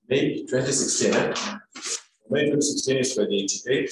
May 2016, eh? May 2016 is for the 88.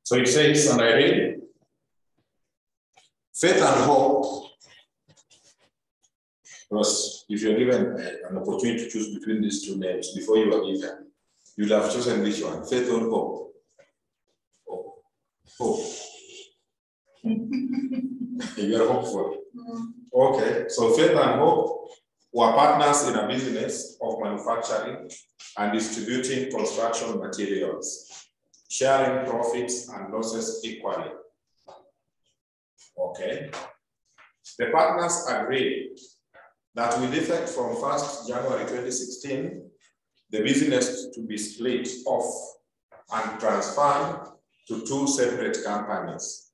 So it says, and I read, faith and hope. Because if you're given an opportunity to choose between these two names before you are given, you'll have chosen which one? Faith or hope? Hope. You are hopeful. Okay, so faith and hope were partners in a business of manufacturing and distributing construction materials, sharing profits and losses equally. Okay. The partners agreed that with effect from 1st January 2016, the business to be split off and transferred to two separate companies,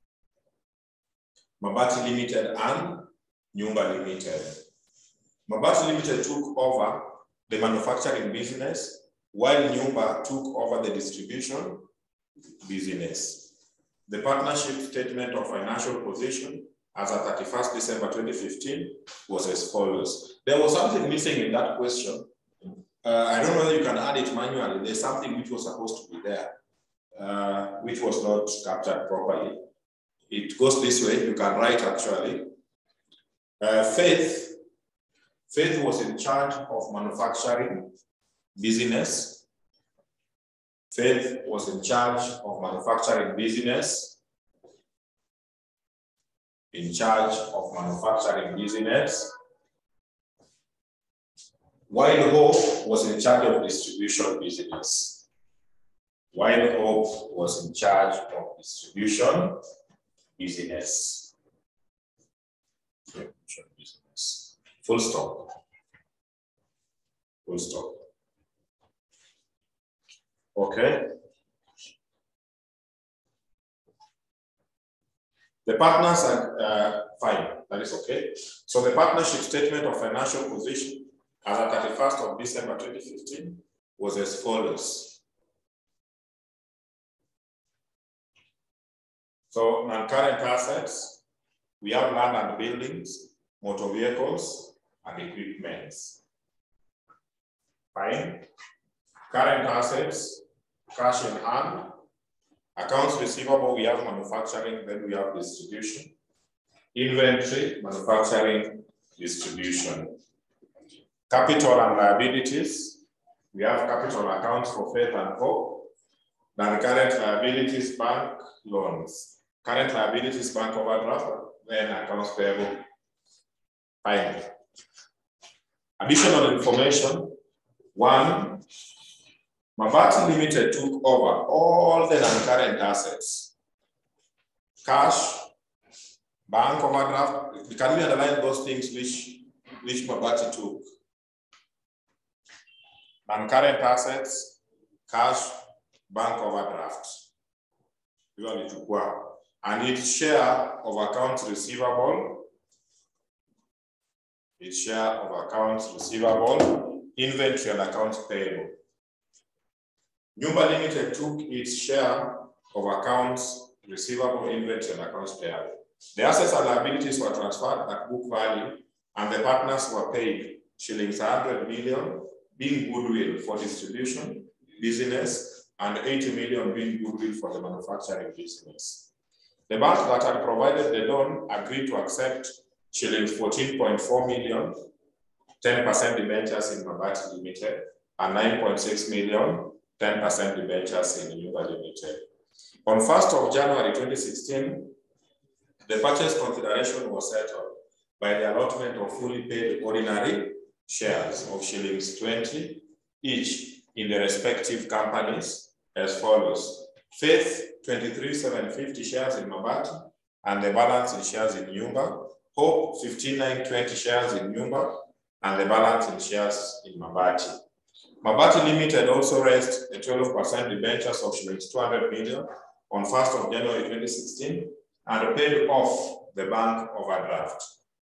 Mabati Limited and Nyumba Limited. Mabati Limited took over the manufacturing business, while Nyumba took over the distribution business. The partnership statement of financial position as at 31st December 2015 was as follows. There was something missing in that question. I don't know whether you can add it manually. There's something which was supposed to be there, which was not captured properly. It goes this way. You can write actually. Faith was in charge of manufacturing business. Faith was in charge of manufacturing business. In charge of manufacturing business. While Hope was in charge of distribution business. While Hope was in charge of distribution business. Full stop. Full stop. Okay. The partners are fine, that is okay. So the partnership statement of financial position as at 31st of December 2015 was as follows. So non-current assets, we have land and buildings, motor vehicles, and equipment. Fine. Current assets, cash in hand. Accounts receivable, we have manufacturing, then we have distribution. Inventory, manufacturing, distribution. Capital and liabilities, we have capital accounts for Faith and Hope. Then current liabilities, bank loans. Current liabilities, bank overdraft, then accounts payable. Fine. Additional information, one, Mabati Limited took over all the non-current assets. Cash, bank overdraft, can we underline those things which Mabati took? Non-current assets, cash, bank overdraft. And its share of accounts receivable, inventory and accounts payable. Nyumba Limited took its share of accounts receivable, inventory, and accounts payable. The assets and liabilities were transferred at book value, and the partners were paid shillings 100 million, being goodwill for distribution business, and 80 million being goodwill for the manufacturing business. The bank that had provided the loan agreed to accept shillings 14.4 million, 10% debentures in Mabati Limited, and 9.6 million, 10% debentures in Nyumba Limited. On 1st of January 2016, the purchase consideration was settled by the allotment of fully paid ordinary shares of shillings 20 each in the respective companies as follows. Faith, 23,750 shares in Mabati, and the balance in shares in Nyumba. Hope, 15,920 shares in Nyumba, and the balance in shares in Mabati. Mabati Limited also raised a 12% debentures of 200 million on 1st of January 2016 and paid off the bank overdraft.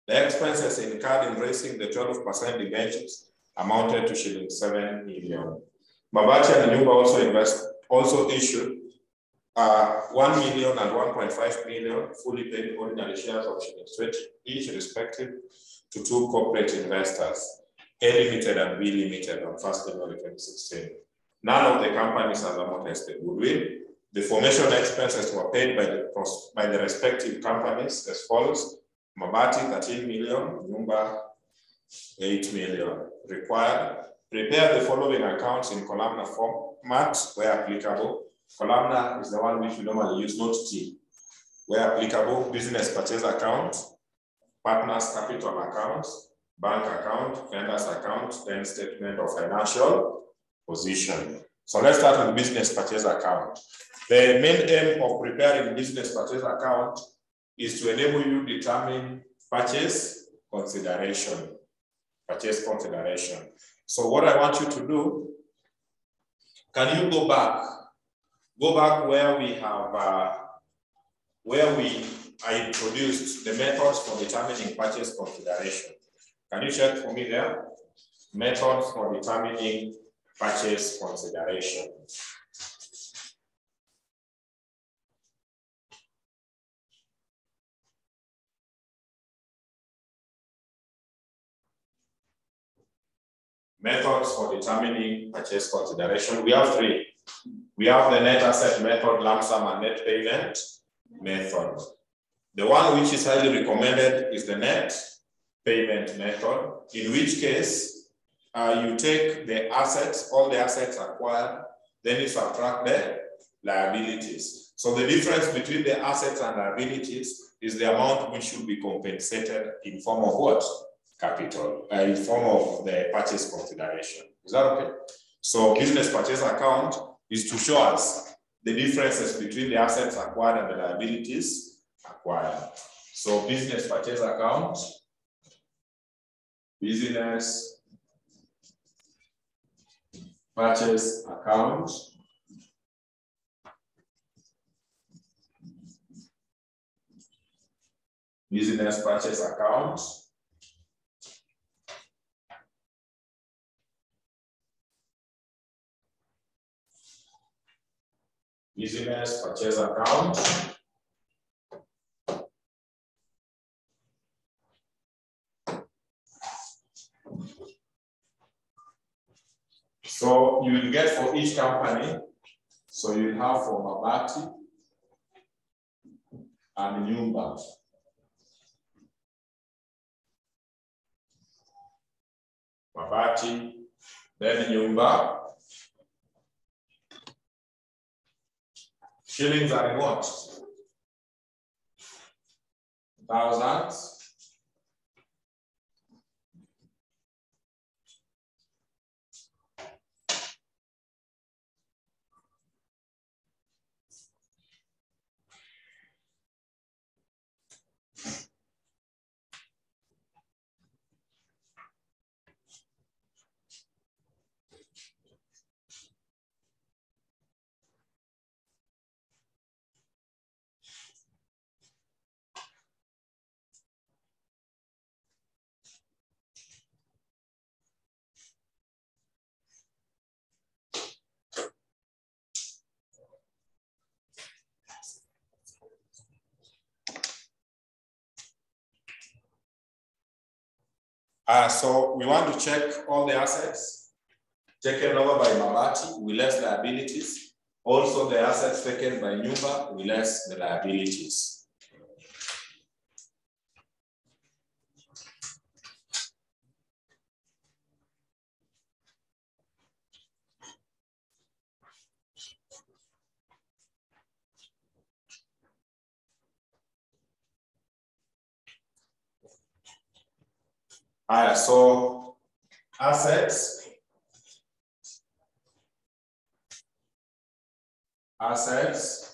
The expenses incurred in raising the 12% debentures amounted to 7 million. Mabati and Nyumba also issued 1 million and 1.5 million fully paid ordinary shares of 20 each respective to two corporate investors, A Limited and B Limited, on 1st January 2016. None of the companies has amortized the goodwill. The formation expenses were paid by the respective companies as follows: Mabati 13 million, Nyumba 8 million. Required: prepare the following accounts in columnar format where applicable. Columnar is the one which we normally use, not T. Where applicable: business purchase account, partners capital account, bank account, vendors account, then statement of financial position. So let's start with business purchase account. The main aim of preparing business purchase account is to enable you to determine purchase consideration. Purchase consideration. So what I want you to do, can you go back? Go back where we have, I introduced the methods for determining purchase consideration. Can you check for me there? Methods for determining purchase consideration. Methods for determining purchase consideration. We have three. We have the net asset method, lump sum, and net payment method. The one which is highly recommended is the net payment method, in which case you take the assets, all the assets acquired, then you subtract the liabilities. So the difference between the assets and liabilities is the amount which should be compensated in form of what? Capital, in form of the purchase consideration. Is that okay? So business purchase account is to show us the differences between the assets acquired and the liabilities acquired. So business purchase account, business purchase account, business purchase account, business purchase account, so you will get for each company, so you have for Mabati and Nyumba. Mabati, then Nyumba. Shillings are in what? Thousands. So we want to check all the assets taken over by Mabati with less liabilities. Also the assets taken by Nyumba with less the liabilities. So assets assets.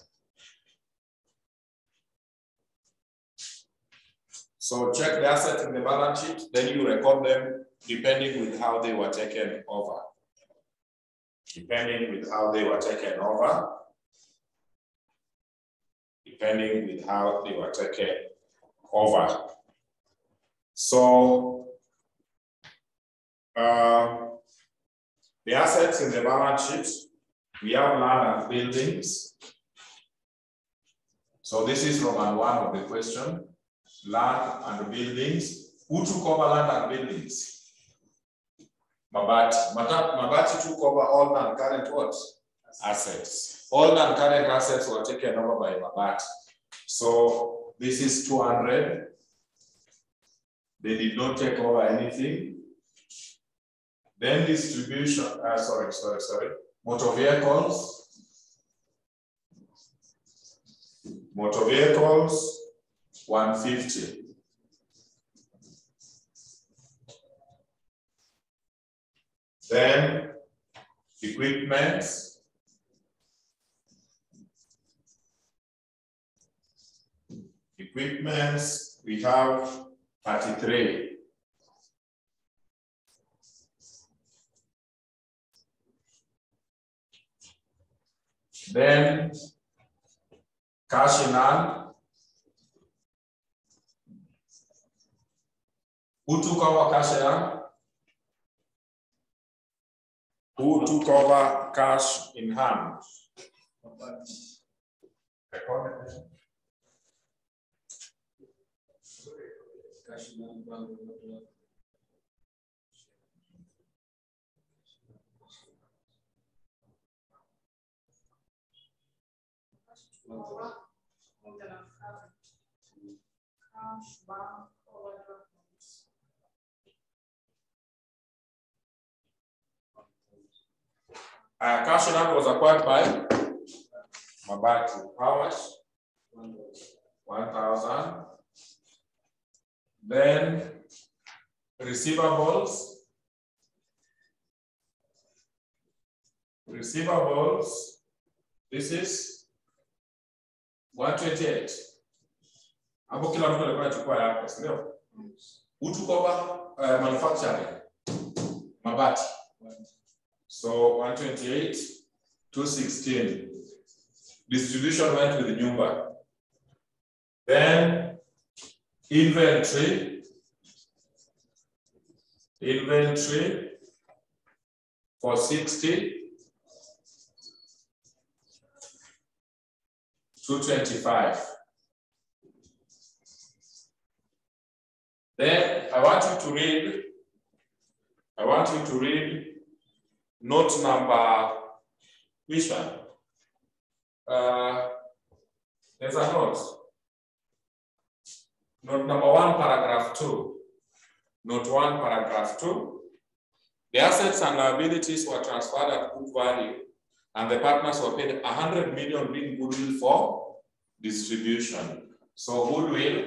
So check the assets in the balance sheet, then you record them depending with how they were taken over. Depending with how they were taken over. Depending with how they were taken over. So the assets in the balance sheet, we have land and buildings. So this is Roman 1 of the question. Land and buildings. Who took over land and buildings? Mabati. Mabati took over all non-current what? Assets. All non-current assets were taken over by Mabati. So this is 200. They did not take over anything. Then distribution, motor vehicles. Motor vehicles, 150. Then equipment. Equipments, we have 33. Then cash in hand. Who took over cash in hand? Who took over cash in hand? Cash in hand was acquired by Mabati. How much? 1,000. Then receivables. Receivables. This is 128. Hapo kila mtu alikuwa anachukua yake, sio? Who took over manufacturing? Mabati. So 128, 216. Distribution went with Nyumba. Then inventory. Inventory for 60. 225. Then I want you to read note number, which one? There's a note. Note number 1, paragraph 2. Note 1, paragraph 2. The assets and liabilities were transferred at book value, and the partners were paid 100 million being goodwill for distribution. So goodwill,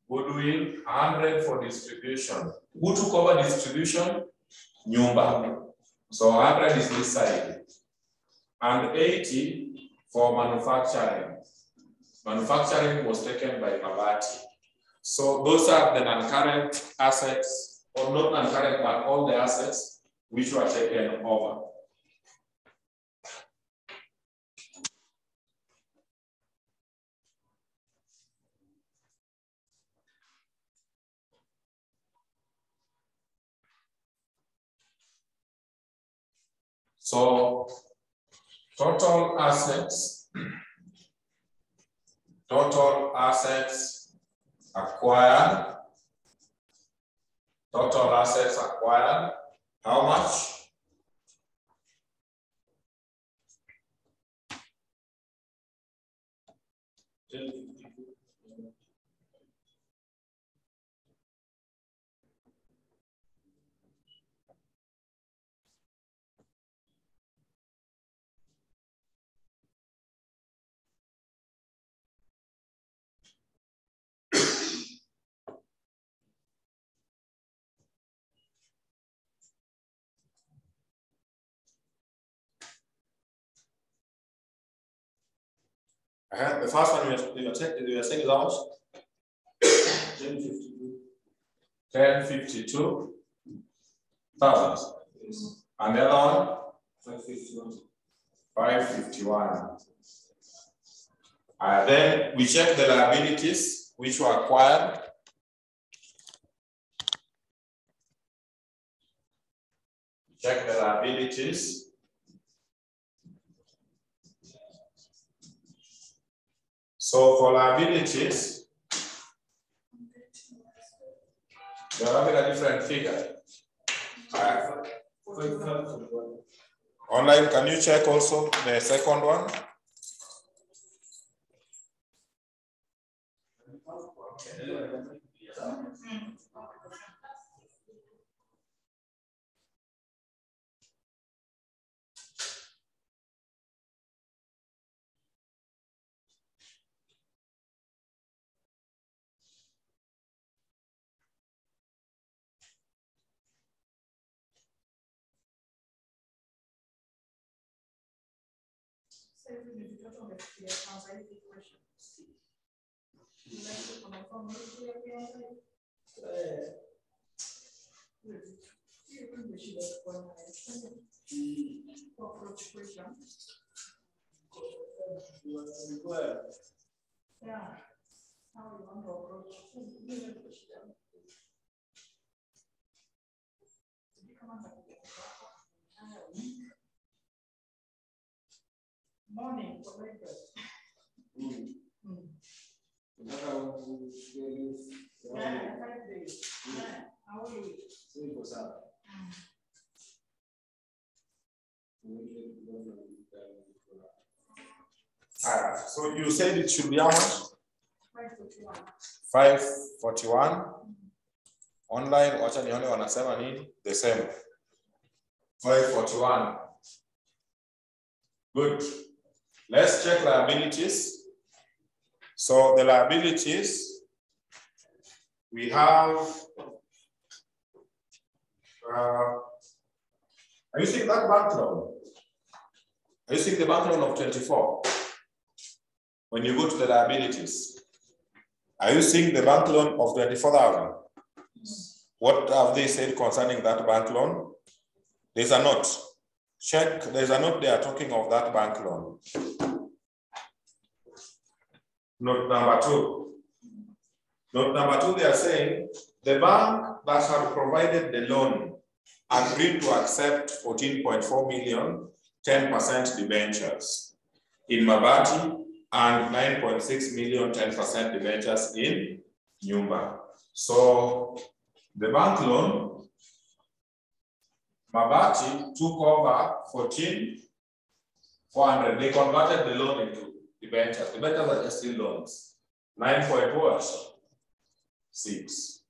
100 for distribution. Who took over distribution? Nyumba. So 100 is this side. And 80 for manufacturing. Manufacturing was taken by Mabati. So those are the non-current assets, or not non-current, but all the assets which were taken over. So total assets acquired. Total assets acquired. How much? The first one you are saying is how much? 1052,000. And the other one? 551. Then we check the liabilities which were acquired. Check the liabilities. So for liabilities, they are having a different figure. Online, can you check also the second one? Morning for breakfast. Yeah, 5 days. Yeah, how are you? So you said it should be how much? 541. 541. Online, wacha nione wanasema nini? The same. 541. Good. Let's check liabilities. So the liabilities, we have, are you seeing that bank loan? Are you seeing the bank loan of 24? When you go to the liabilities, are you seeing the bank loan of 24,000? What have they said concerning that bank loan? There's a note. Check, there's a note they are talking of that bank loan. Note number 2. Note number 2, they are saying the bank that had provided the loan agreed to accept 14.4 million, 10% debentures in Mabati and 9.6 million, 10% debentures in Nyumba. So the bank loan, Mabati took over 14,400. They converted the loan into debentures. Debentures are just still loans. 9.6.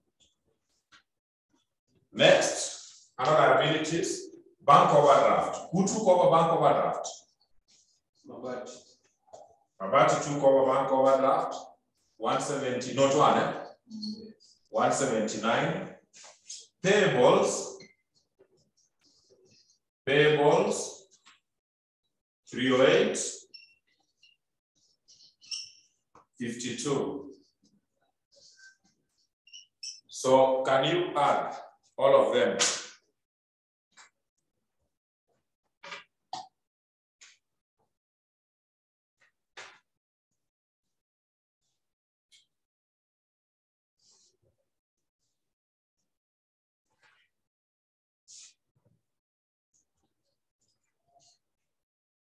Next, another liabilities, bank overdraft. Who took over bank overdraft? Mabati. Mabati took over bank overdraft. 170, not one, eh? 179. Payables, 308, 52. So can you add all of them?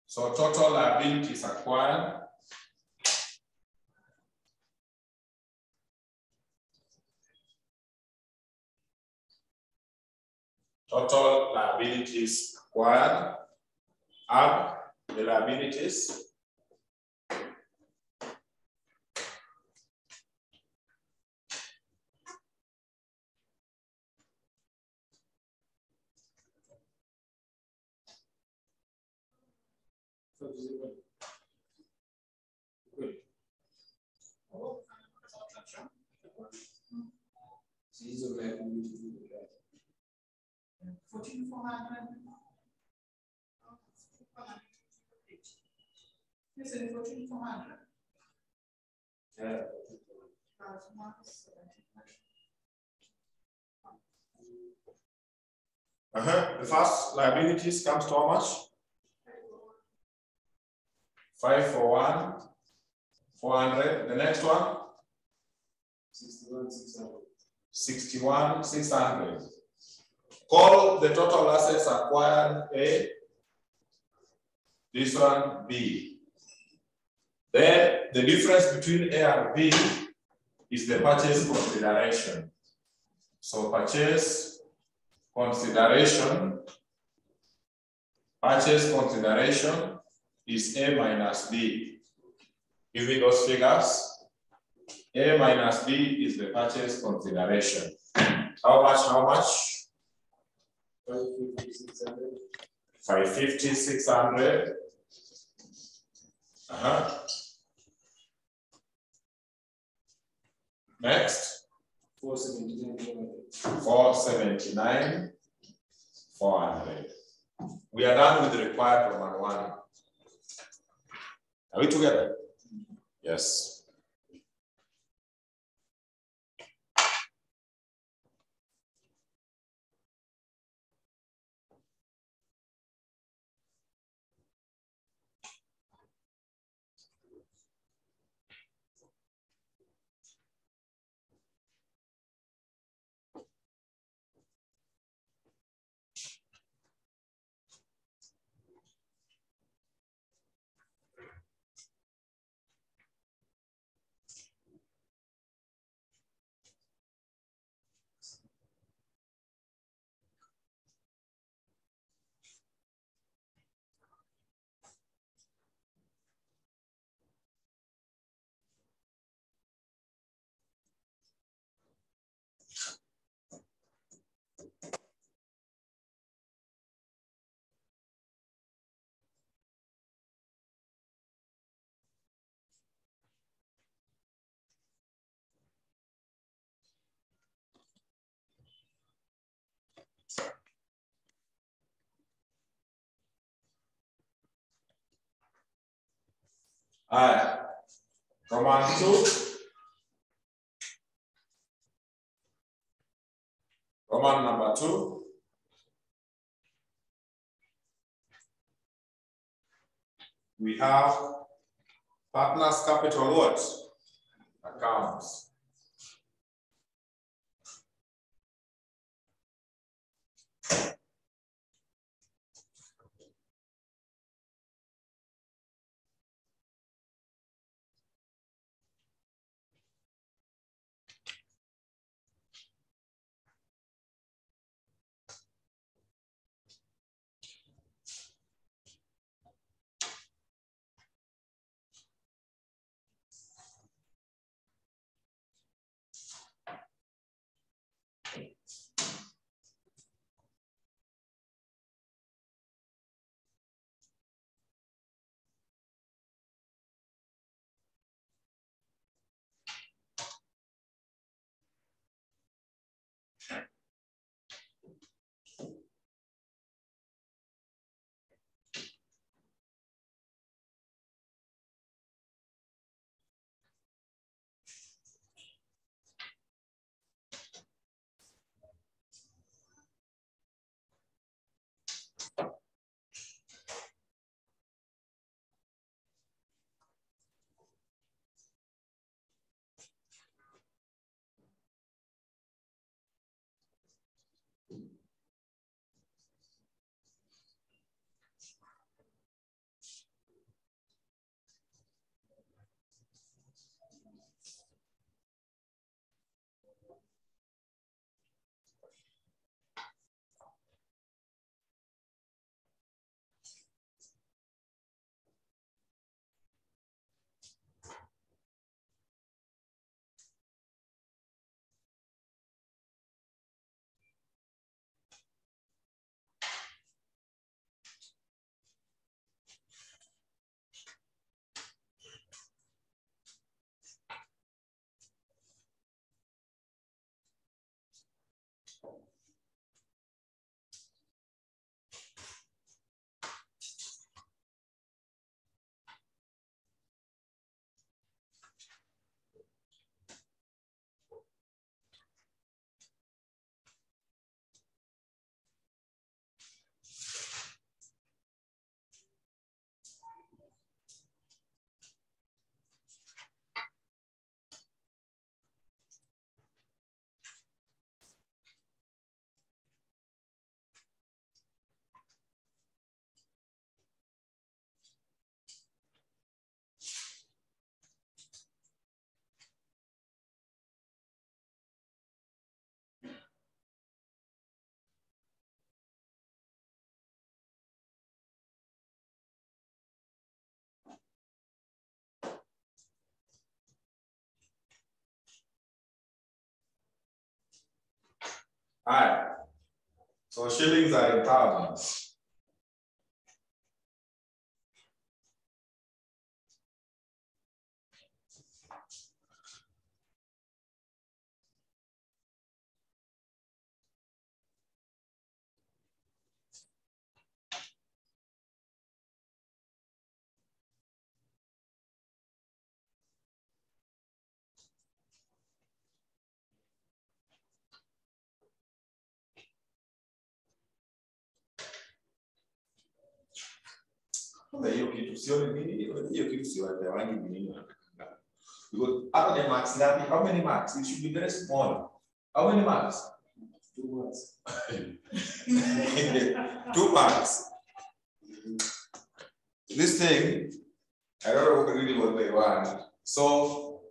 So total liabilities acquired. Total liabilities acquired. Add the liabilities. Series of liabilities. 14,400. Yes, 14,400. The first liabilities comes to how much? 541, 400. The next one? 61, 600. Call the total assets acquired A. This one B. Then the difference between A and B is the purchase consideration. So purchase consideration is A minus B. Give me those figures. A minus B is the purchase consideration. How much? 550, 600. Next. 479, 400. We are done with the required Roman 1. Are we together? Yes. Roman 2. Roman number 2. We have partners capital what? Accounts. Alright. So shillings are in thousands. Hiyo kitu sio nini, hiyo kitu sio ya rangi nini. Because how many marks ngapi? How many marks? It should be very small. How many marks? 2 marks. 2 marks. This thing, I don't know really what they want. So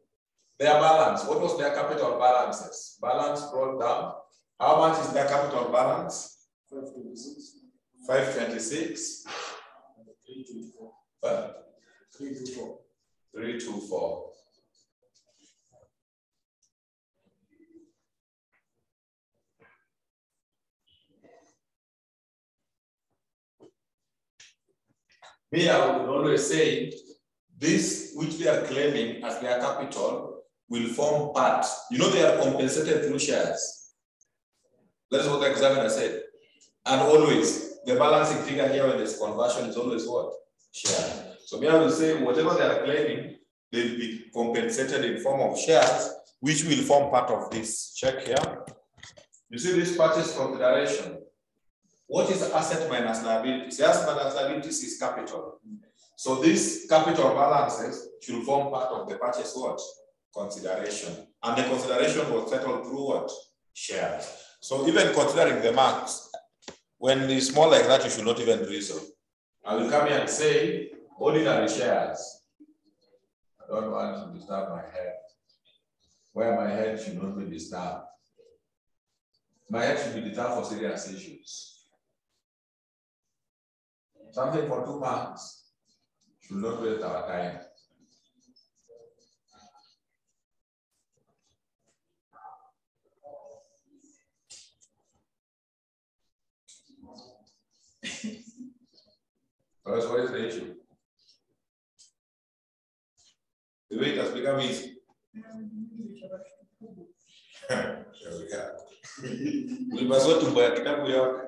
their balance, what was their capital balances? Balance brought down. How much is their capital balance? 526. 526. 324. 324. 324. Me, I would always say this, which they are claiming as their capital, will form part. You know, they are compensated through shares. That's what the examiner said. And always, the balancing figure here when there's conversion is always what? Share. So me, I will say whatever they are claiming, they'll be compensated in form of shares, which will form part of this. Check here. You see this purchase consideration. What is asset minus liabilities? The asset minus liabilities is capital. So these capital balances should form part of the purchase what? Consideration. And the consideration was settled through what? Shares. So even considering the marks, when it's small like that, you should not even reason. I will come here and say, ordinary shares. I don't want to disturb my head. Where my head should not be disturbed. My head should be disturbed for serious issues. Something for 2 marks should not waste our time. First, what is the issue? The way it has become easy. Ulipaswa tumbo ya kitabu yote.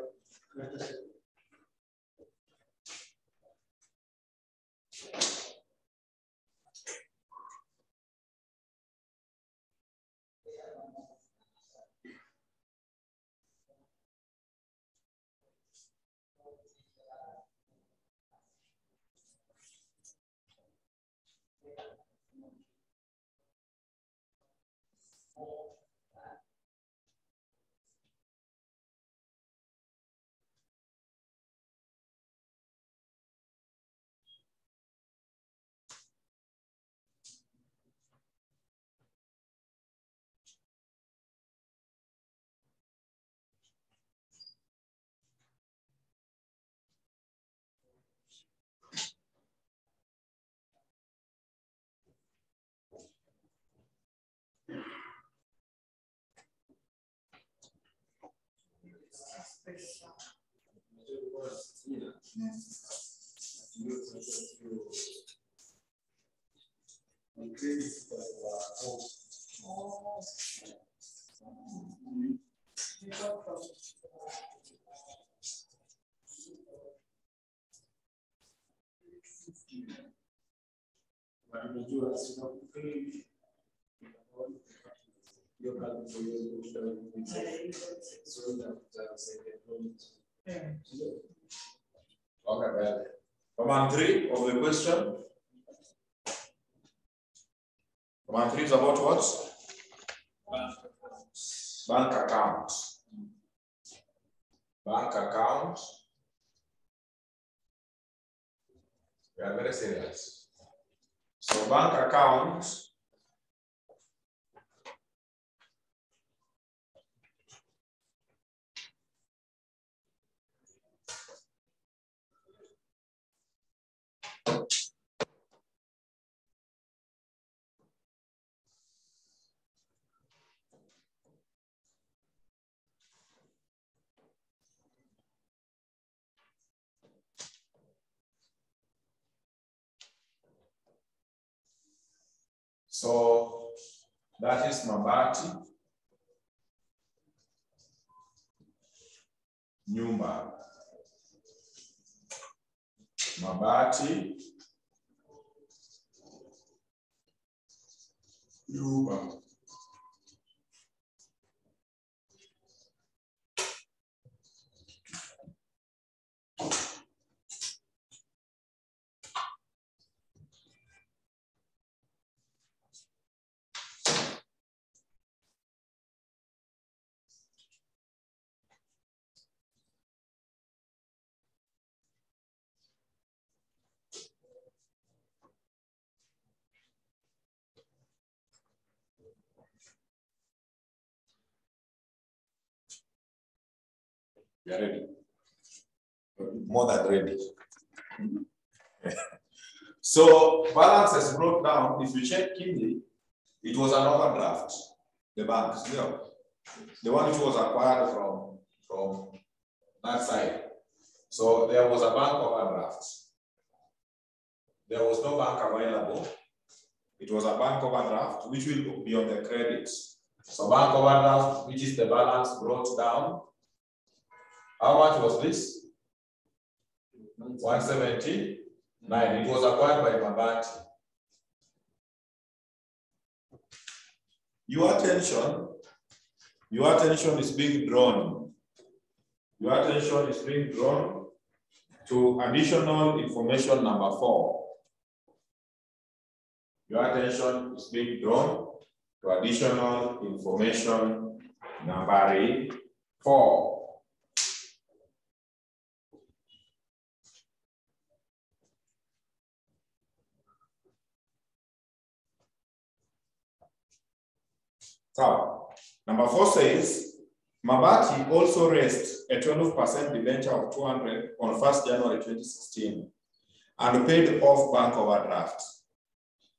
Okay, well, command 3 of the question. Command 3 is about what? Bank account. Bank account. We are very serious. So bank account. So that is mabati, nyumba. Mabati, nyumba. We are ready. More than ready. So balance is brought down. If you check keenly, it was an overdraft. The bank, the one which was acquired from that side. So there was a bank overdraft. There was no bank available. It was a bank overdraft, which will be on the credit. So bank overdraft, which is the balance brought down. How much was this? 179. It was acquired by Mabati. Your attention is being drawn. Your attention is being drawn to additional information number 4. Your attention is being drawn to additional information number 4. So, number 4 says, Mabati also raised a 12% debenture of 200 on 1st January 2016 and paid off bank overdraft.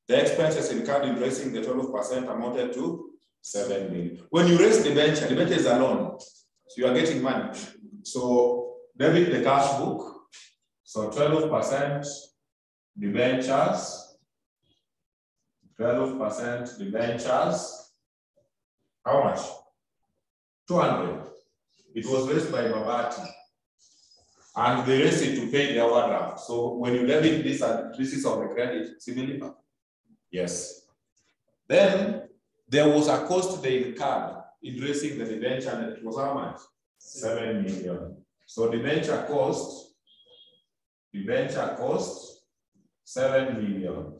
The expenses incurred in raising the 12% amounted to 7 million. When you raise the debenture is a loan, so you are getting money. So debit the cash book. So 12% debentures, 12% debentures. How much? 200. It was raised by Mabati. And they raised it to pay the overdraft. So when you debit this, and this is on the credit, similarly. Yes. Then there was a cost they incurred in raising the debenture, and it was how much? 7 million. So debenture cost 7 million.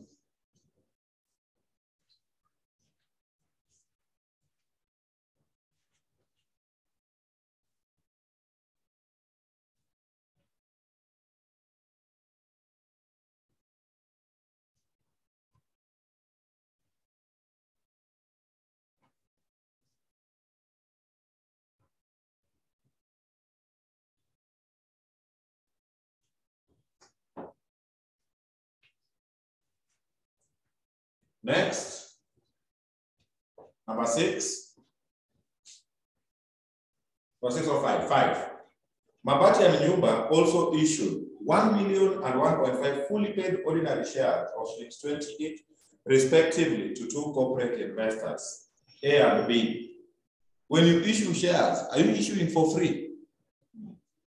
Next, number 6. Or 6 or 5? 5. Mabati and Nyumba also issued 1 million and 1.5 fully paid ordinary shares of 28 respectively to 2 corporate investors, A and B. When you issue shares, are you issuing for free?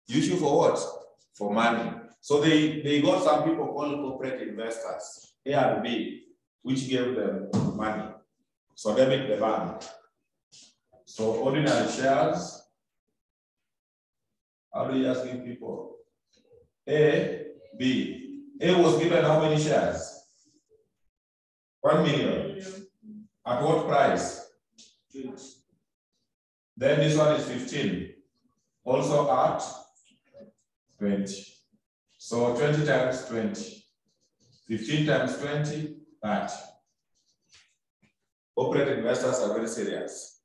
You issue for what? For money. So they got some people called corporate investors, A and B, which gave them money. So they make the bank. So ordinary shares. How do you just give people? A, B. A was given how many shares? 1 million. At what price? 20. Then this one is 15. Also at 20. So 20 times 20. 15 times 20, 30. Corporate investors are very serious.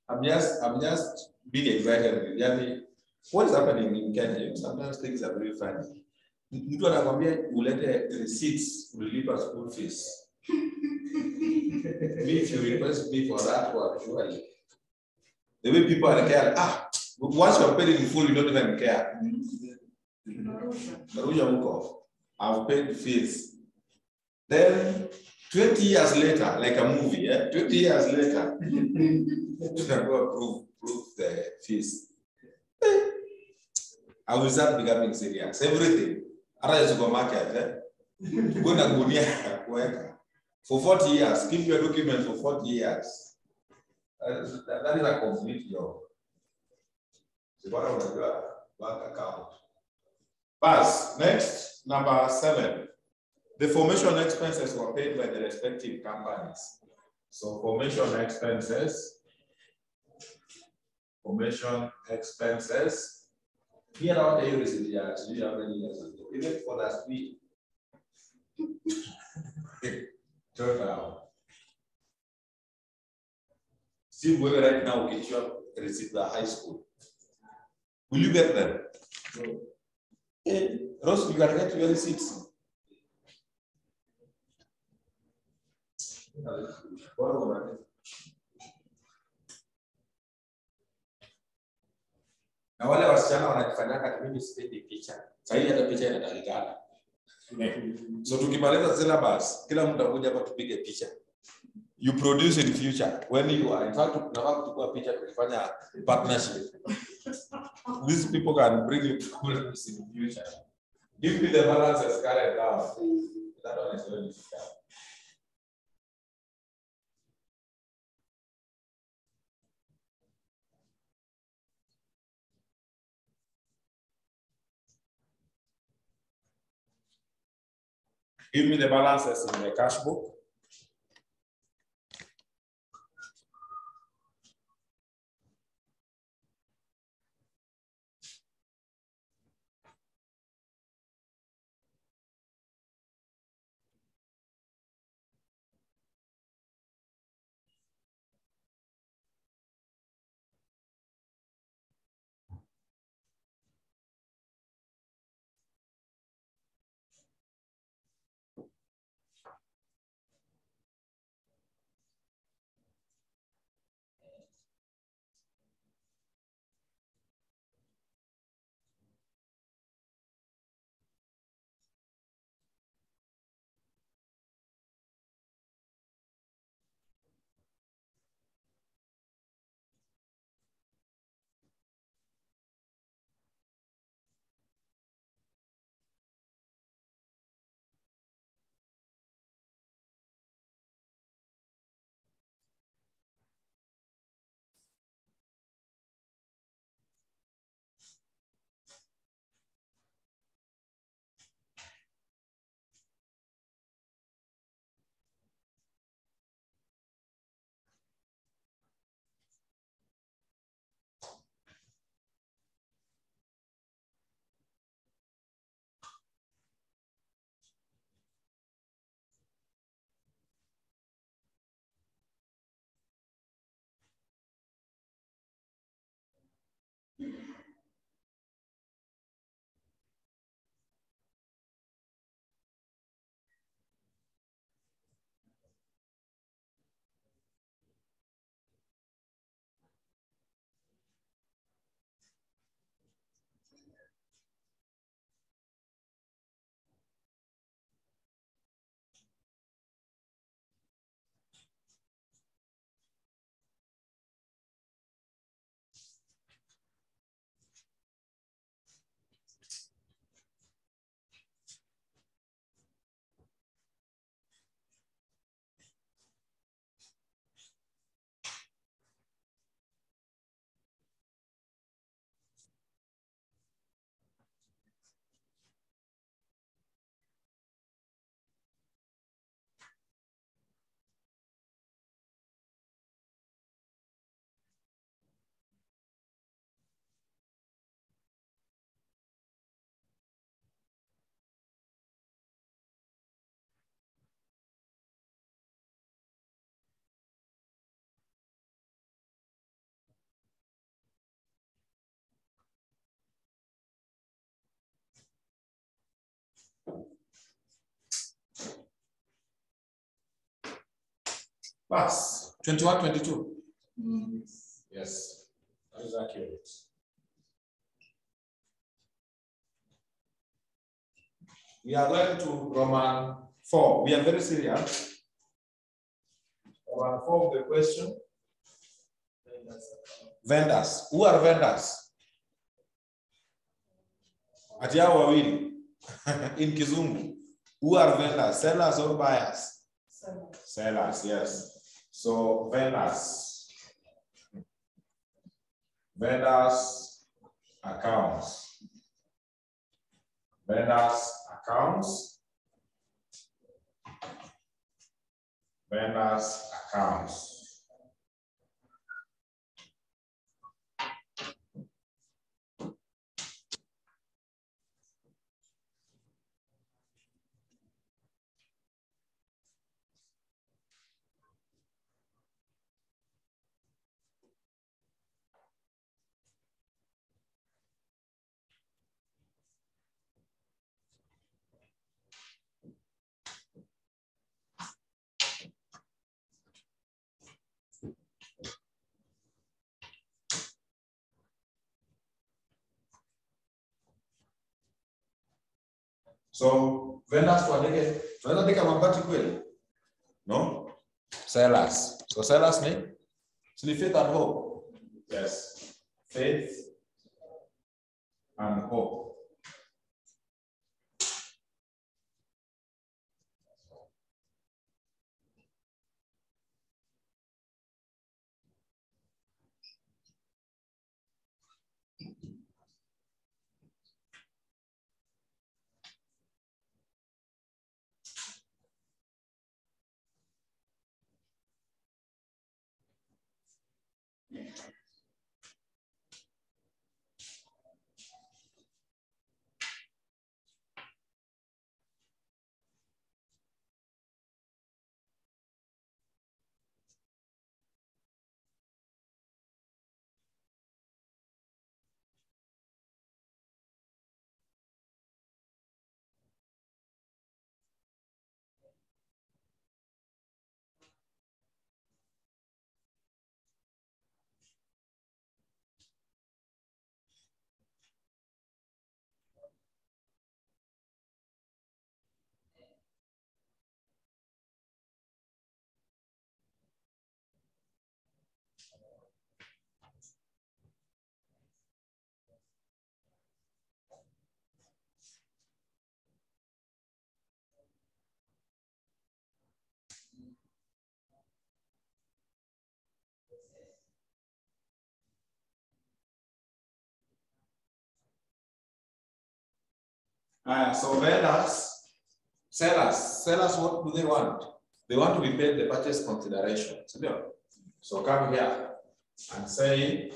I'm just being excited. Yani, what is happening in Kenya? Sometimes things are very funny. Mtu anakwambia ulete receipts ulipa school fees. If you request me for that one, surely. The way people are care, once you are paid in full, you don't even care. Marusha huko, I've paid fees. Then 20 years later, like a movie, 20 years later, to prove the fees. I will start becoming serious. Everything. Ara supermarket, go na gunia kuweka. For 40 years, keep your document for 40 years. That is a complete job. Bank account. Pass. Next, number 7. The formation expenses were paid by the respective companies. So formation expenses. Here are the years. Do you have any years? Even for that speed. Total. See where right now get your receipt the high school. Will you get them? No. Hey, Ross, you can get your receipts. Na wale wasichana wanajifanya kama mimi sipendi picha. Sasa hii hata picha inatakikana. So tukimaliza syllabus, kila mtu akuja hapa tupige picha. You produce in future when you are in fact tunataka kuchukua picha tukifanya partnership. These people can bring you problems in future. Give me the balances carried down. That one is very difficult. Give me the balances in the cash book. Plus 21, 22. Yes, that is accurate. We are going to Roman 4. We are very serious. Roman 4 of the question. Vendors. Who are vendors? Ati hao wawili. In Kizungu. Who are vendors? Sellers or buyers? Sellers, yes. So vendors. Vendors accounts. Vendors accounts. Vendors accounts. So vendors tuandike, tunaweza andika mabati kweli? No? Sellers. So sellers ni? Faith and hope. Yes. Faith and hope. So vendors, sellers, what do they want? They want to be paid the purchase consideration. So come here and say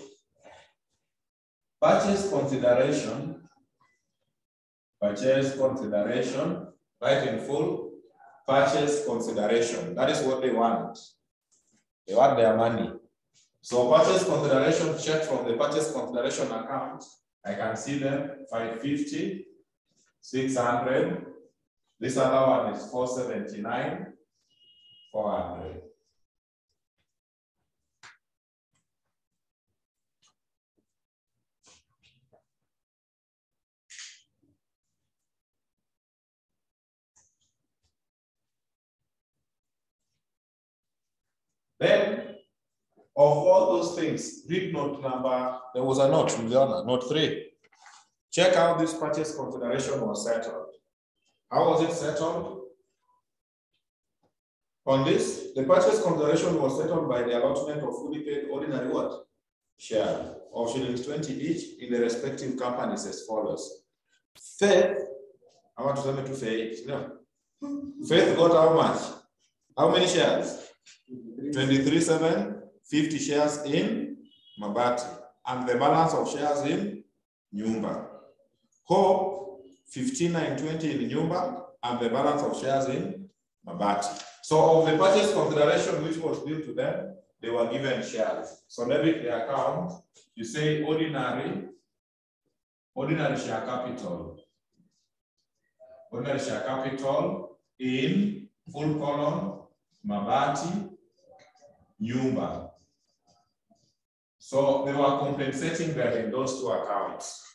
purchase consideration, write in full, purchase consideration. That is what they want. They want their money. So purchase consideration, check from the purchase consideration account. I can see them 550. 600. This other one is 479, 400. Then, of all those things, read note number, there was a note, note 3. Check how this purchase consideration was settled. How was it settled? On this, the purchase consideration was settled by the allotment of fully paid ordinary what? Share of shillings 20 each in the respective companies as follows. Faith, I want to tell you to Faith. No. Faith got how much? How many shares? 23,750 shares in Mabati, and the balance of shares in Nyumba. Hope 15,920 in Nyumba, and the balance of shares in Mabati. So of the purchase consideration which was due to them, they were given shares. So debit the account, you say ordinary share capital. Ordinary share capital in full column Mabati Nyumba. So they were compensating them in those two accounts.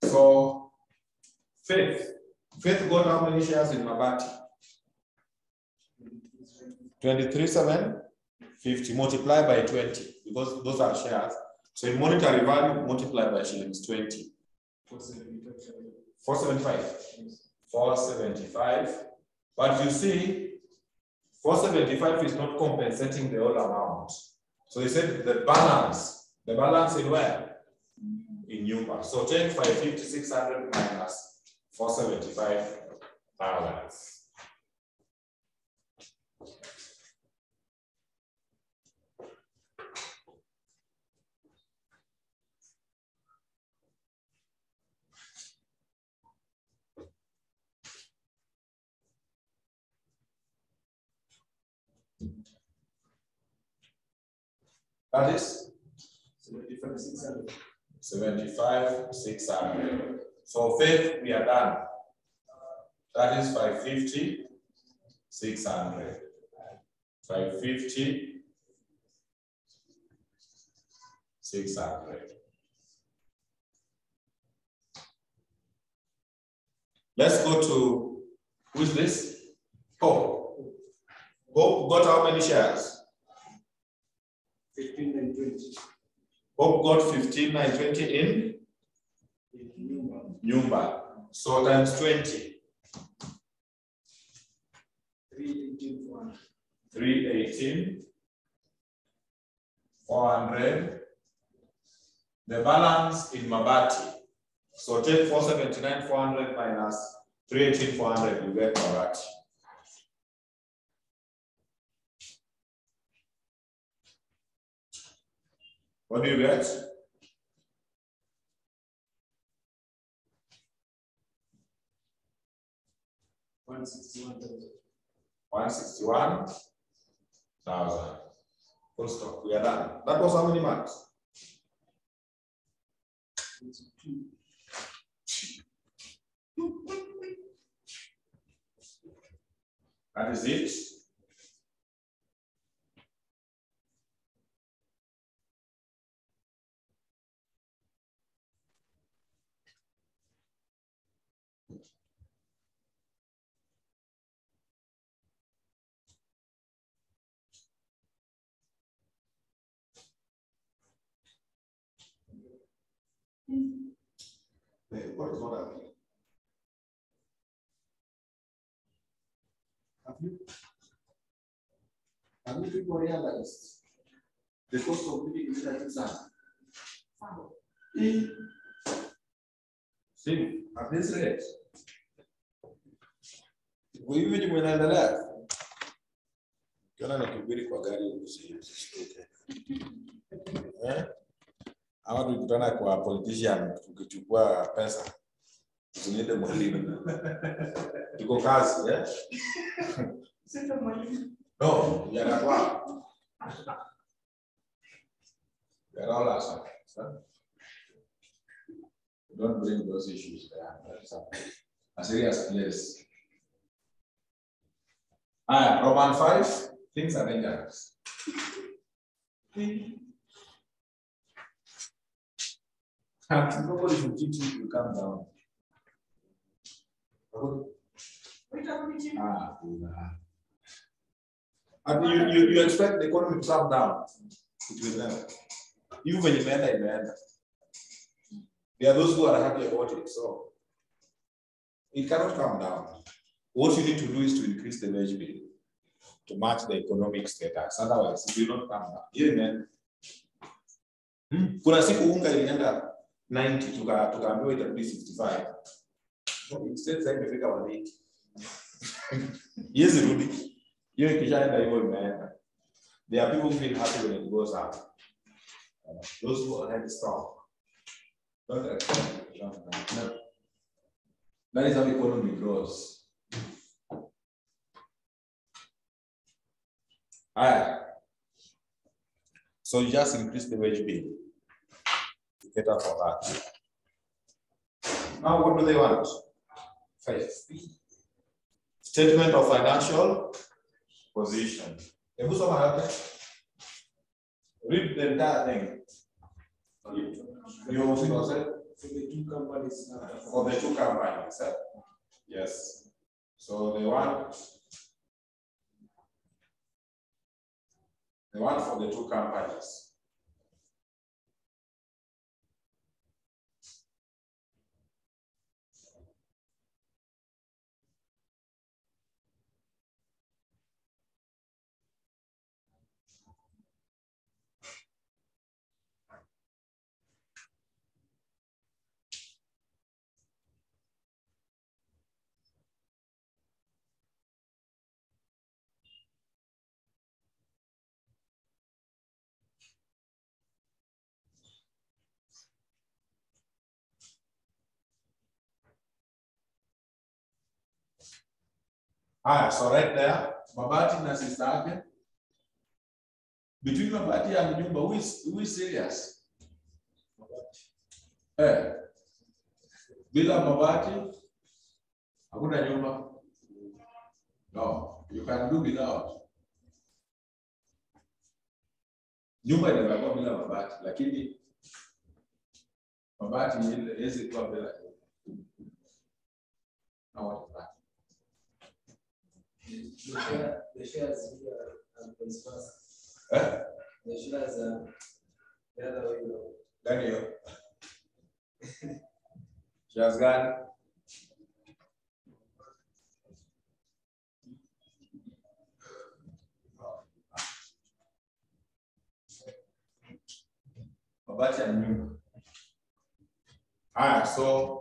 So Faith got how many shares in Mabati? 23,750 multiplied by 20 because those are shares. So in monetary value multiplied by shillings 20. 475. 475. But you see, 475 is not compensating the whole amount. So he said the balance in where? In Nyumba. So take 550, 600 minus 475 balance. That is 75, 600. So Faith, we are done. That is 550, 600. 550, 600. Let's go to, who's this? Hope. Hope got how many shares? 15,920. Hope got 15,920 in Nyumba. So times 20. 318,400. 318,400. The balance in Mabati. So take 479,400 minus 318,400, you get Mabati. What do you get? $161,000. Full stop. We are done. That was how many months? That is it. What is not happening? Have you people realized the cost of living is like that? See, at this rate, wewe mnaendelea kana nikubiri kwa gari usishtuke. Ama tukutana kwa politician tukichukua pesa tusilinde mwalimu. Tuko kazi, Sasa mwalimu. No, yanakuwa. Yanaola sana. Don't bring those issues there. That's a serious place. Roman 5, things are dangerous. Nobody should teach you to calm down. And you expect the economy to come down. It will never. Even when you enter. There are those who are happy about it. So it cannot come down. What you need to do is to increase the wage bill to match the economic status. Otherwise, it will not come down. Here, man. Kuna siku unga ilienda 90 tukaambiwa itarudi 65. Instead sasa imefika 180. Yes, rudi. Hiyo ikishaenda hivyo imeenda. There are people who feel happy when it goes up. Those who are strong. Don't accept it. No. That is how the economy grows. So you just increase the wage bill to cater for that. Now what do they want? 5B. Statement of financial position. Read the entire thing. You also For the two companies. for the two companies. Yes. So they want for the two companies. So right there, Mabati na sister yake. Between Mabati and Nyumba, who is serious? Bila Mabati, hakuna Nyumba. No, you can do without. Nyumba inaweza bila Mabati, lakini Mabati haiwezi kuwa bila. Now what is that? The shares here and vice versa. The shares are the other way around. Daniel. Shares gani? Mabati and Nyumba. So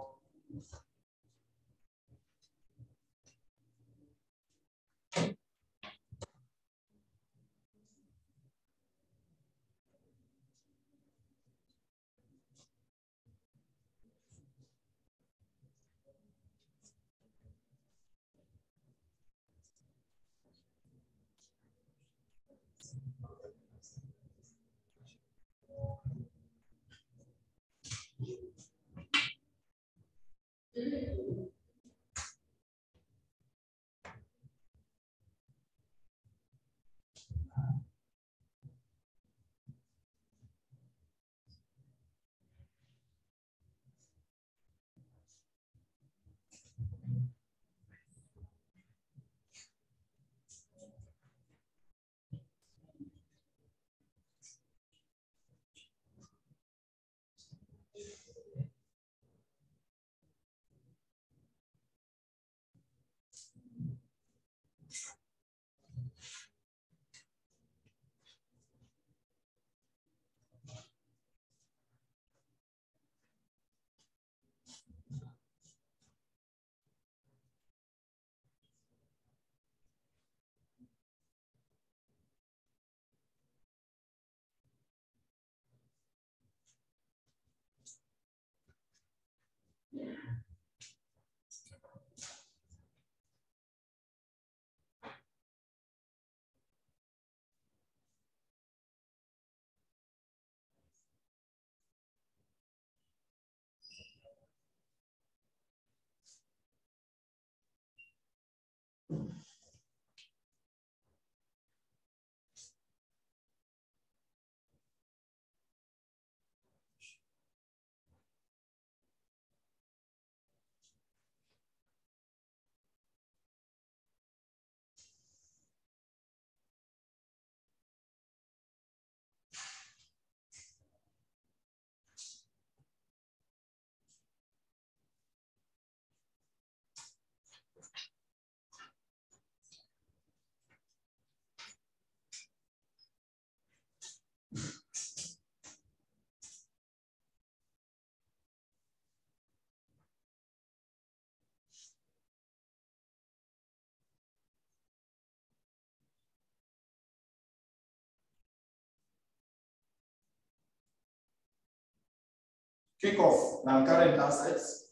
kick off non-current assets,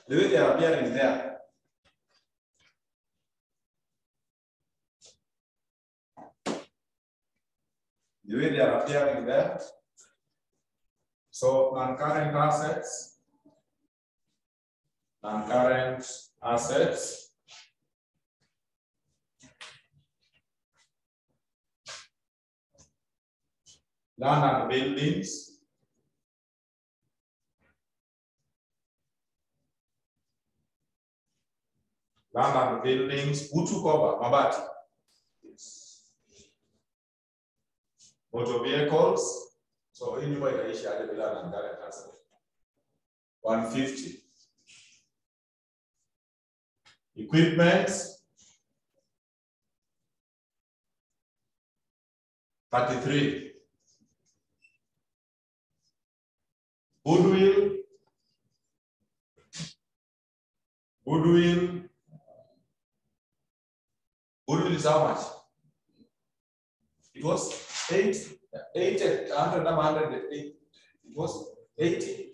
the way they are appearing there. The way they are appearing there. So non-current assets, land and buildings, who took over? Mabati. Yes. Motor vehicles. So in nyumba inaishi aje bila non-current asset? 150. Equipment, 33. Goodwill is how much? It was 800. It was 80.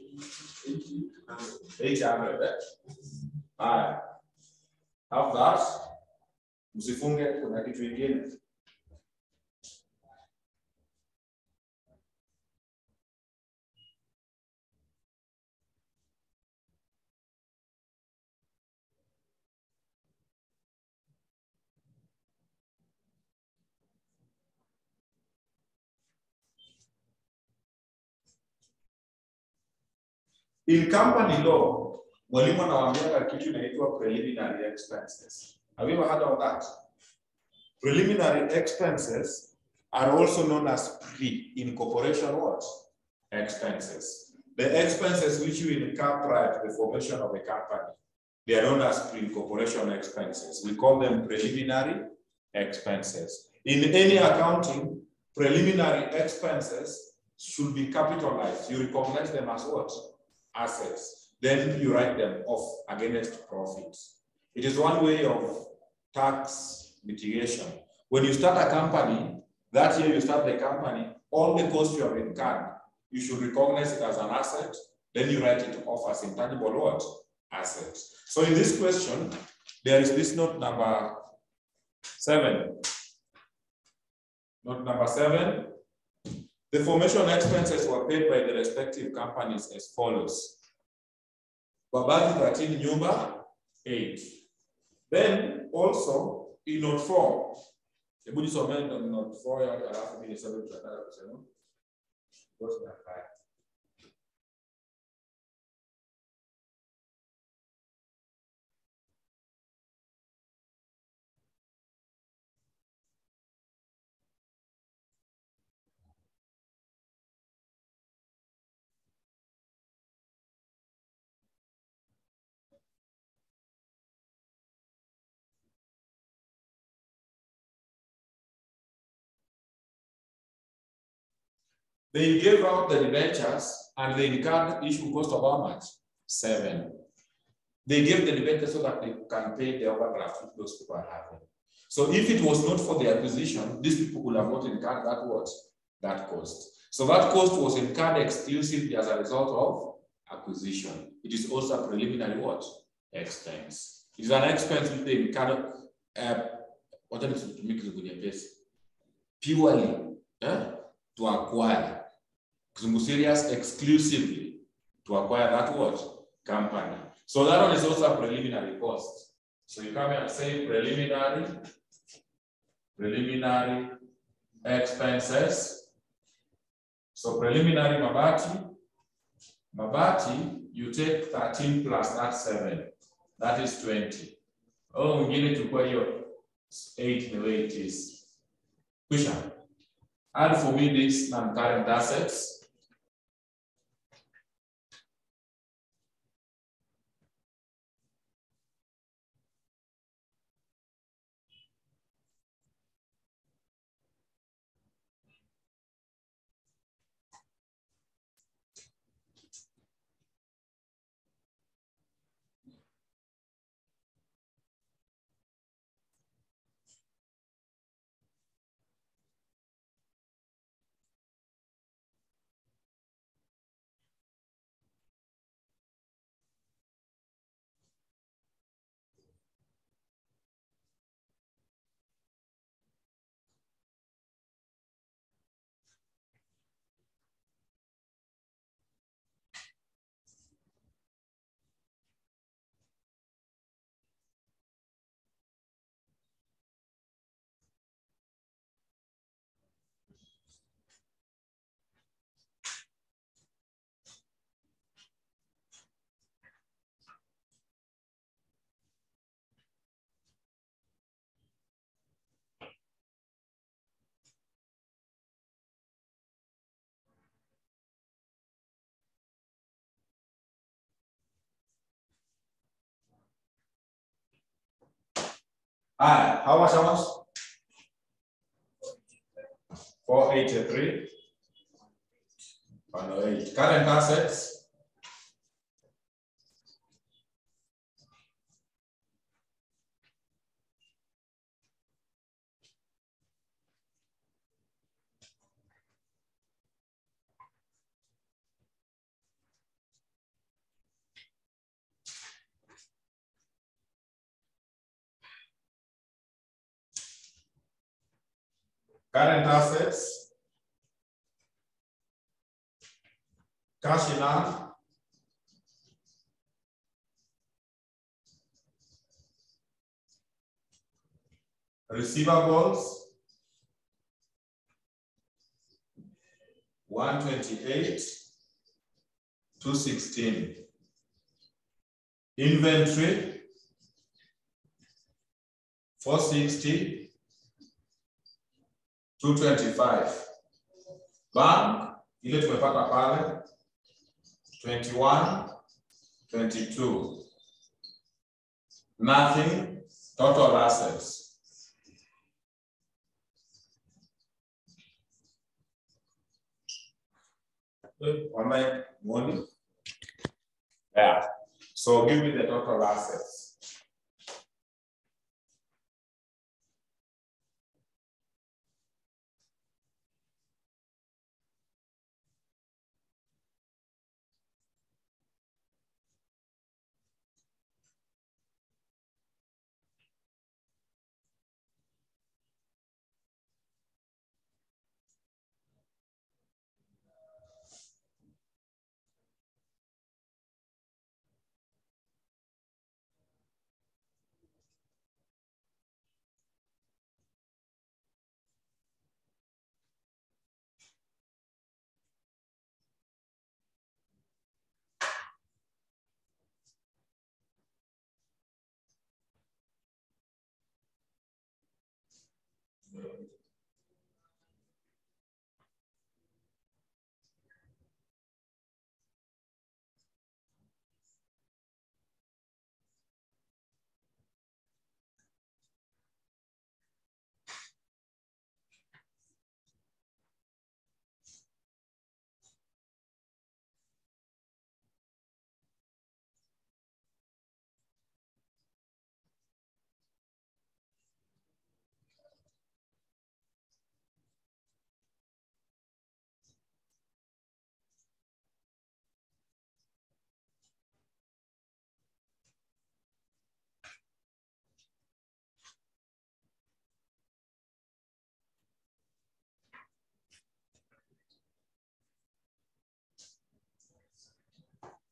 800. After that, msifunge kuna kitu kingine. In company law, mwalimu anawaambia kitu inaitwa preliminary expenses. Have you ever heard of that? Preliminary expenses are also known as pre-incorporation what? Expenses. The expenses which you incur prior to the formation of a company, they are known as pre-incorporation expenses. We call them preliminary expenses. In any accounting, preliminary expenses should be capitalized. You recognize them as what? Assets. Then you write them off against profits. It is one way of tax mitigation. When you start a company, that year you start the company, all the costs you have incurred, you should recognize it as an asset, then you write it off as intangible what? Assets. So in this question, there is this note number 7. Note number 7. The formation expenses were paid by the respective companies as follows. Babati 13, Nyumba 8. Then also in note 4, the Buddhist amendment note 4, they gave out the debentures and they incurred issue cost of how much? 7. They gave the debentures so that they can pay the overdraft which those people are having. So if it was not for the acquisition, these people would have not incurred that what? That cost. So that cost was incurred exclusively as a result of acquisition. It is also a preliminary what? Expense. It is an expense which they incurred what is to make it purely to acquire. Serious exclusively to acquire that what? Company. So that one is also a preliminary cost. So you come here and say preliminary expenses. So preliminary Mabati, you take 13 plus that 7. That is 20. Oh, we need to put your 8 the way it is. Question. Add for me this non-current assets. How much? 483. 108. Current assets. Current assets, cash in hand, receivables, 128, 216. Inventory, 460, 225. Bank, ile tumepata pale, 21, 22. Nothing, total assets. Online money. Yeah. So give me the total assets.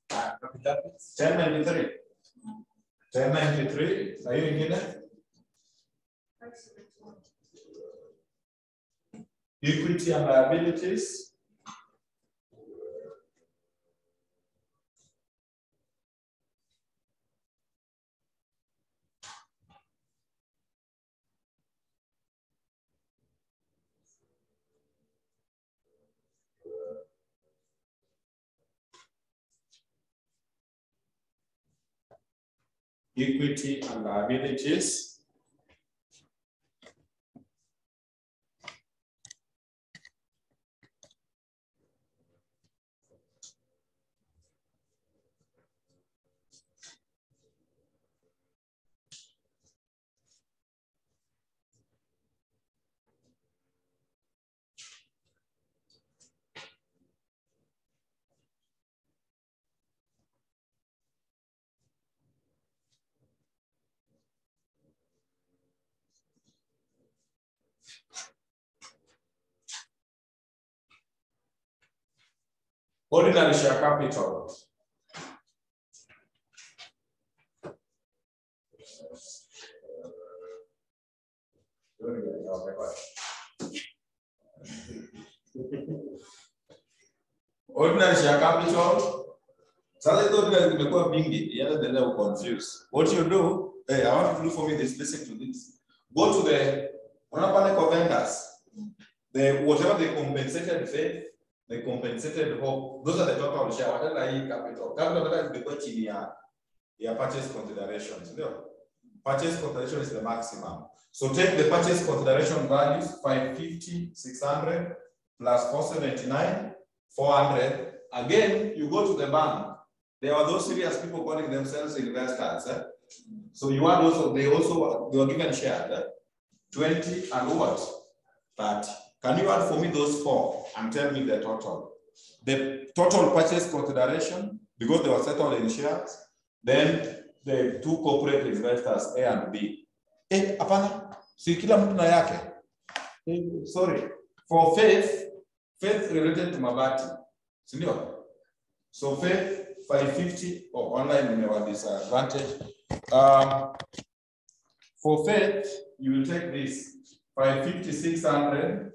Capital 1093. 1093. Are you in there? Equity and liabilities. Equity and liabilities. Ordinary share capital. Ordinary share capital. Sasa ordinary imekuwa bingi, yale then you confused. What you do, hey, I want you to do for me this, listen to this. Go to the vendors. The whatever they compensated faith, they compensated hope. Those are the total share. Whatever capital. Capital that is the chini ya purchase considerations. Purchase consideration is the maximum. So take the purchase consideration values 550, 600 plus 479, 400. Again, you go to the bank. There are those serious people calling themselves investors. So you are also, they were given shares, 20 and what? 30. Can you add for me those four and tell me the total? The total purchase consideration, because they were settled in shares, then the two corporate investors, A and B. Hapana, si kila mtu na yake. Sorry, for faith related to Mabati, sindio? So faith 550 or online in our disadvantage. For faith, you will take this 550, 600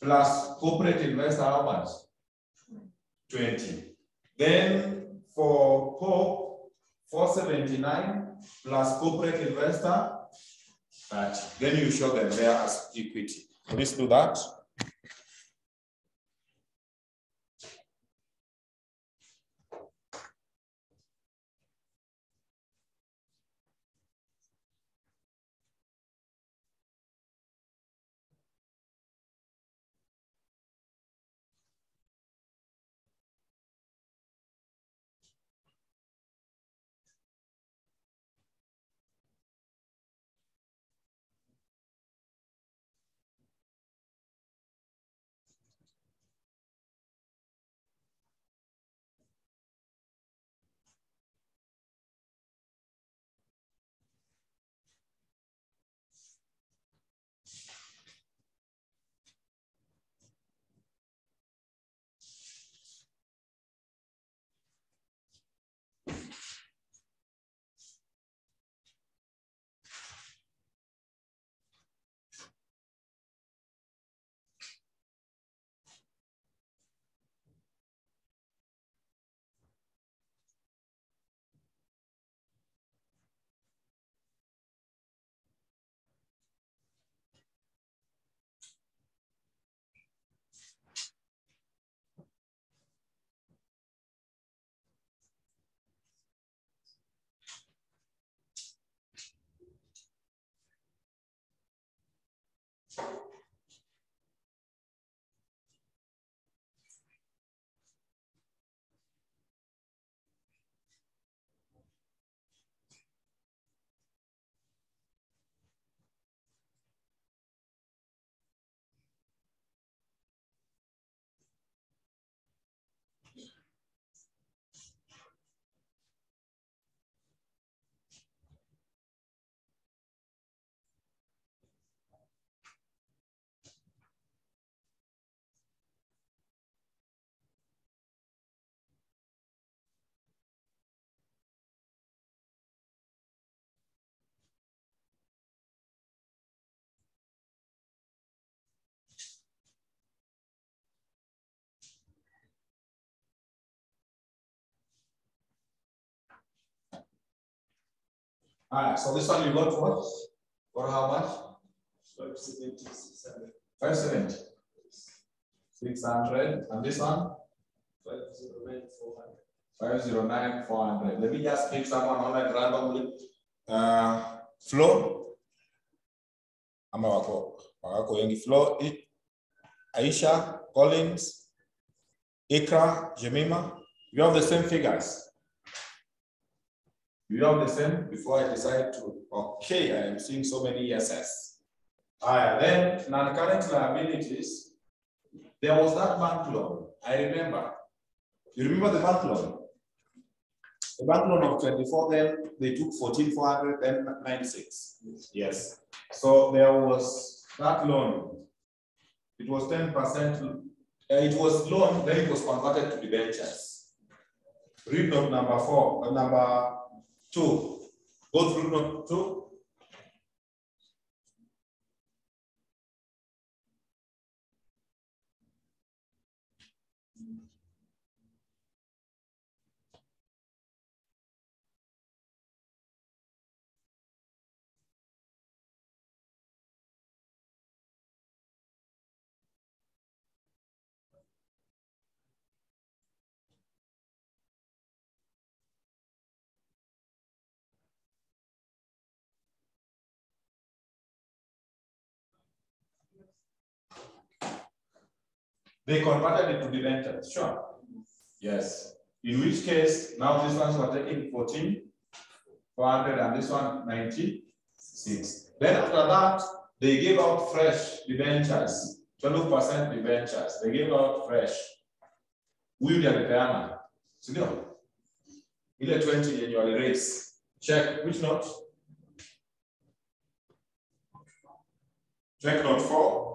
plus corporate investor how much? 20. Then for Pope, 479 plus corporate investor 30. Then you show them there as equity. Please do that. So this one you got what? For how much? 570, 600. 570. 600. And this one? 509, 400. 509, 400. Let me just pick someone on it randomly. Flo. Ama wako wengi. Flo, Aisha, Collins, Ikra, Jemima. You have the same figures. You have the same before I decide to, okay, I am seeing so many yeses. Then non-current liabilities, there was that bank loan. I remember. You remember the bank loan? The bank loan of 24, then they took 14,400, then 96. Yes. So there was that loan. It was 10%. It was loan, then it was converted to debentures. Read note number 4, number 2. Go through note 2. They converted it to debentures, sure. Yes. In which case, now these ones were taking 14,400 and this one 96. Then after that, they gave out fresh debentures, 12% debentures. They gave out fresh. Huyu ndiye alipeana. Sindio? Ile 20 yenye wali raise. Check which note? Check note 4.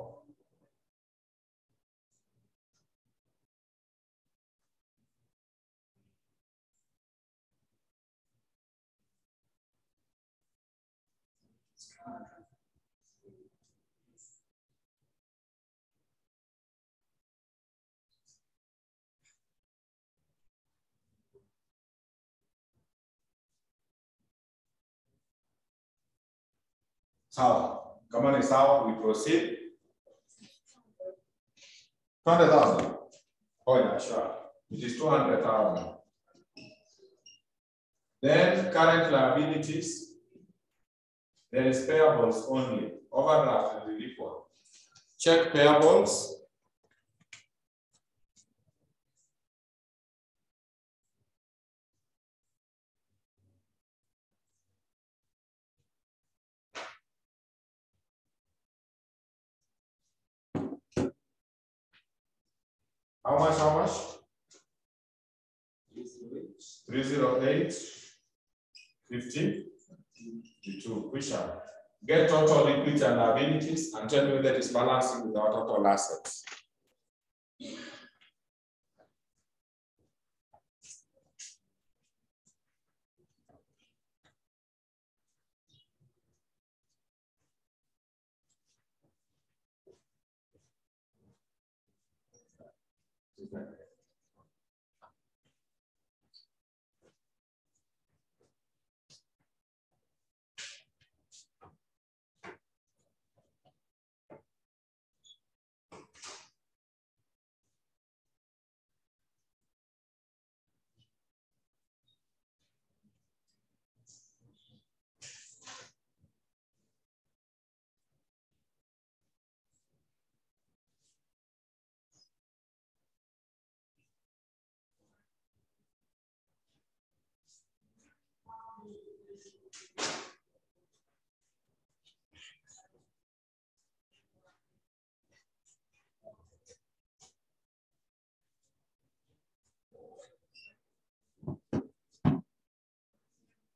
Sawa. Kama ni sawa, we proceed. 200,000. Oh, yeah, sure. It is 200,000. Then current liabilities. There is payables only. Overdraft and relief one. Check payables. How much? 308, 50, 52. Question. Get total equity and liabilities and tell me whether it is balancing with our total assets.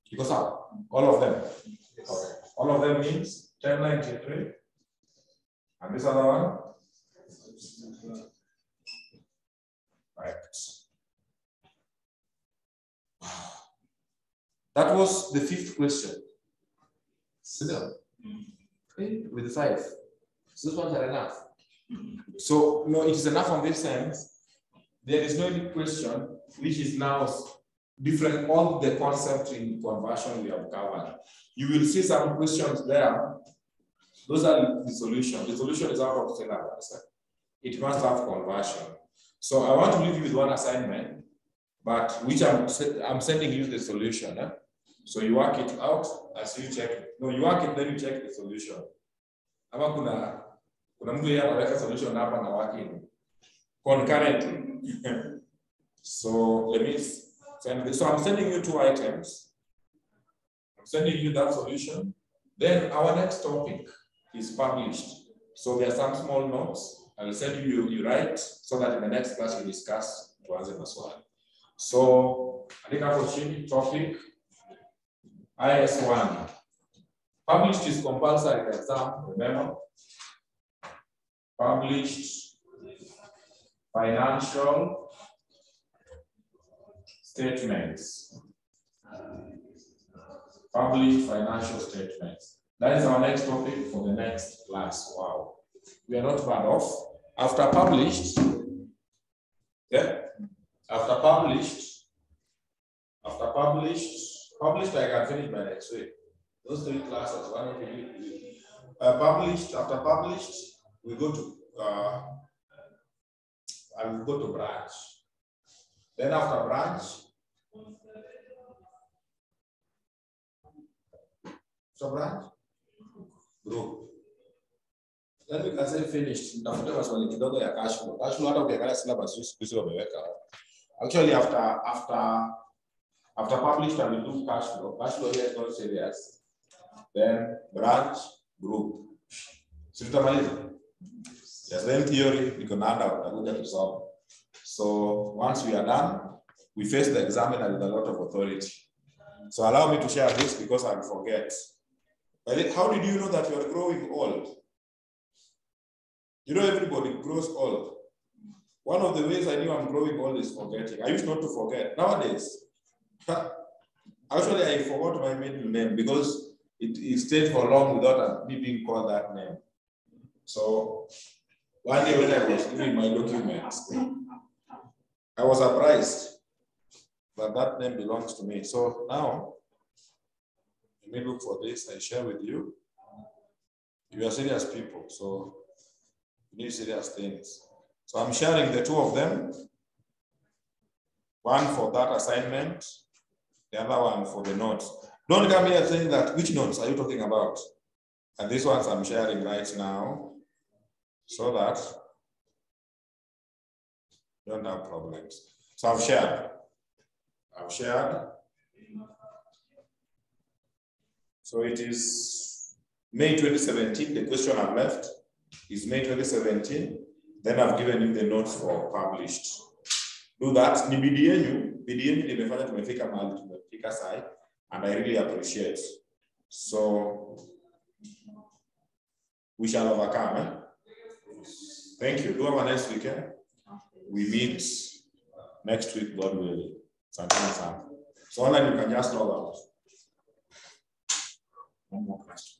Because all of them. Okay. All of them means 1093. And this other one? Right. That was the 5th question. Okay, with 5. So these ones are enough. So no, it is enough on this sense. There is no any question which is now different. All the concepts in conversion we have covered. You will see some questions there. Those are the solution. The solution is out of syllabus. It must have conversion. So I want to leave you with one assignment, but which I'm sending you the solution. So you work it out as you check it. No, you work it, then you check the solution. Ama kuna mtu yeye anaweka solution hapa na working concurrently. So let me send this. So I'm sending you 2 items. I'm sending you that solution. Then our next topic is published. So there are some small notes. I will send you write so that in the next class we discuss to answer this one. So I think I will change topic IS1. Published is compulsory exam, remember? Published financial statements. Published financial statements. That is our next topic for the next class. Wow. We are not bad off. After published, yeah. After published, I can finish by next week. Those 3 classes, one of you. After published, we go to I will go to branch. Then after branch, so branch, group. Then we can say finished. Nitafute maswali kidogo ya cash flow. Cash flow hata ukiangalia syllabus hizo wameweka. Actually after published and we do cash flow here is not serious. Then branch group. So tutamaliza. Yes, then theory we can add out and to solve. So once we are done, we face the examiner with a lot of authority. So allow me to share this because I'll forget. How did you know that you are growing old? You know, everybody grows old. One of the ways I knew I'm growing old is forgetting. I used not to forget. Nowadays, actually, I forgot my middle name because it stayed for long without me being called that name. So one day when I was giving my documents, I was surprised that that name belongs to me. So now, let me look for this. I share with you. You are serious people, so you need serious things. So I'm sharing the two of them. One for that assignment, the other one for the notes. Don't come here saying that, which notes are you talking about? And these ones I'm sharing right now so that you don't have problems. So I've shared. So it is May 2017. The question I've left is May 2017. Then I've given you the notes for published. Do that. Ni bidii yenu nimefanya tumefika mahali tumefika sai, and I really appreciate. So we shall overcome. Eh? Thank you. Do have a nice weekend. We meet next week, God willing. So online you can just log out. One more question.